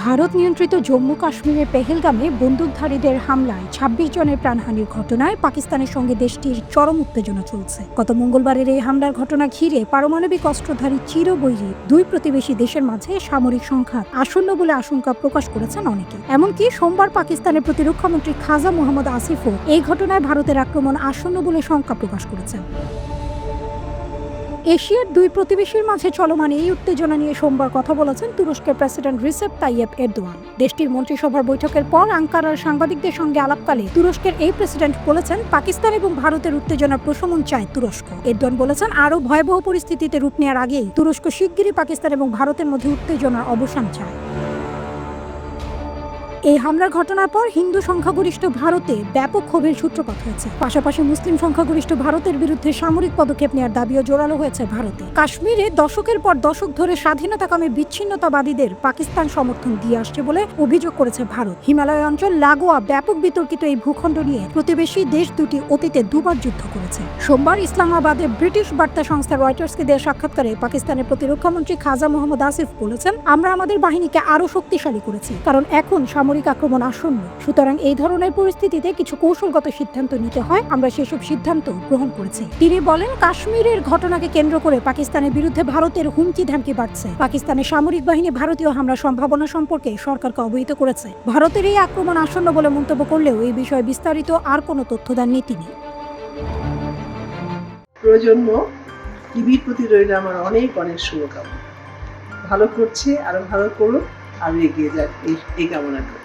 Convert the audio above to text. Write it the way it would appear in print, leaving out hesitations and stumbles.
ভারত নিয়ন্ত্রিত জম্মু কাশ্মীরের পেহেলগামে বন্দুকধারীদের হামলায় ২৬ জনের প্রাণহানির ঘটনায় পাকিস্তানের সঙ্গে দেশটির চরম উত্তেজনা চলছে। গত মঙ্গলবারের এই হামলার ঘটনা ঘিরে পারমাণবিক অস্ত্রধারী চিরবৈরী দুই প্রতিবেশী দেশের মাঝে সামরিক সংঘাত আসন্ন বলে আশঙ্কা প্রকাশ করেছেন অনেকে। এমনকি সোমবার পাকিস্তানের প্রতিরক্ষামন্ত্রী খাজা মোহাম্মদ আসিফও এই ঘটনায় ভারতের আক্রমণ আসন্ন বলে শঙ্কা প্রকাশ করেছেন। এশিয়ার দুই প্রতিবেশীর মাঝে চলমান এই উত্তেজনা নিয়ে সোমবার কথা বলেছেন তুরস্কের প্রেসিডেন্ট রিসেপ তাইয়েপ এরদোয়ান। দেশটির মন্ত্রিসভার বৈঠকের পর আঙ্কারার সাংবাদিকদের সঙ্গে আলাপকালে তুরস্কের এই প্রেসিডেন্ট বলেছেন, পাকিস্তান এবং ভারতের উত্তেজনার প্রশমন চায় তুরস্ক। এরদোয়ান বলেছেন, আরও ভয়াবহ পরিস্থিতিতে রূপ নেওয়ার আগেই তুরস্ক শিগগিরই পাকিস্তান এবং ভারতের মধ্যে উত্তেজনার অবসান চায়। এই হামলার ঘটনার পর হিন্দু সংখ্যাগরিষ্ঠ ভারতে ব্যাপক ক্ষোভের সূত্রপাত হয়েছে। পাশাপাশি মুসলিম সংখ্যাগরিষ্ঠ ভারতের বিরুদ্ধে সামরিক পদক্ষেপ নেওয়ার দাবিও জোরালো হয়েছে ভারতে। কাশ্মীরে দশকের পর দশক ধরে স্বাধীনতাকামী বিচ্ছিন্নতাবাদীদের পাকিস্তান সমর্থন দিয়ে আসছে বলে অভিযোগ করেছে ভারত। হিমালয় অঞ্চল লাগোয়া ব্যাপক বিতর্কিত এই ভূখণ্ড নিয়ে প্রতিবেশী দেশ দুটি অতীতে দুবার যুদ্ধ করেছে। সোমবার ইসলামাবাদে ব্রিটিশ বার্তা সংস্থা রয়টার্সকে দেওয়া সাক্ষাৎকারে পাকিস্তানের প্রতিরক্ষামন্ত্রী খাজা মোহাম্মদ আসিফ বলেছেন, আমরা আমাদের বাহিনীকে আরও শক্তিশালী করেছি, কারণ এখন সামরিক আক্রমণ আসন্ন। সুতরাং এই ধরনের পরিস্থিতিতে কিছু কৌশলগত সিদ্ধান্ত নিতে হয়, আমরা সেসব সিদ্ধান্ত গ্রহণ করেছি। তিনি বলেন, কাশ্মীরের ঘটনাকে কেন্দ্র করে পাকিস্তানের বিরুদ্ধে ভারতের হুমকি ধামকি বাড়ছে। পাকিস্তানের সামরিক বাহিনী ভারতীয় হামলার সম্ভাবনা সম্পর্কে সরকারকে অবহিত করেছে। ভারতের এই আক্রমণ আসন্ন বলে মন্তব্য করলেও এই বিষয়ে বিস্তারিত আর কোনো তথ্য দেননি তিনি। প্রজন্ম টিভির প্রতি রইল আমার অনেক অনেক শুভকামনা। ভালো করছে, আরো ভালো করুক, আরো এগিয়ে যাক এই কামনা করি।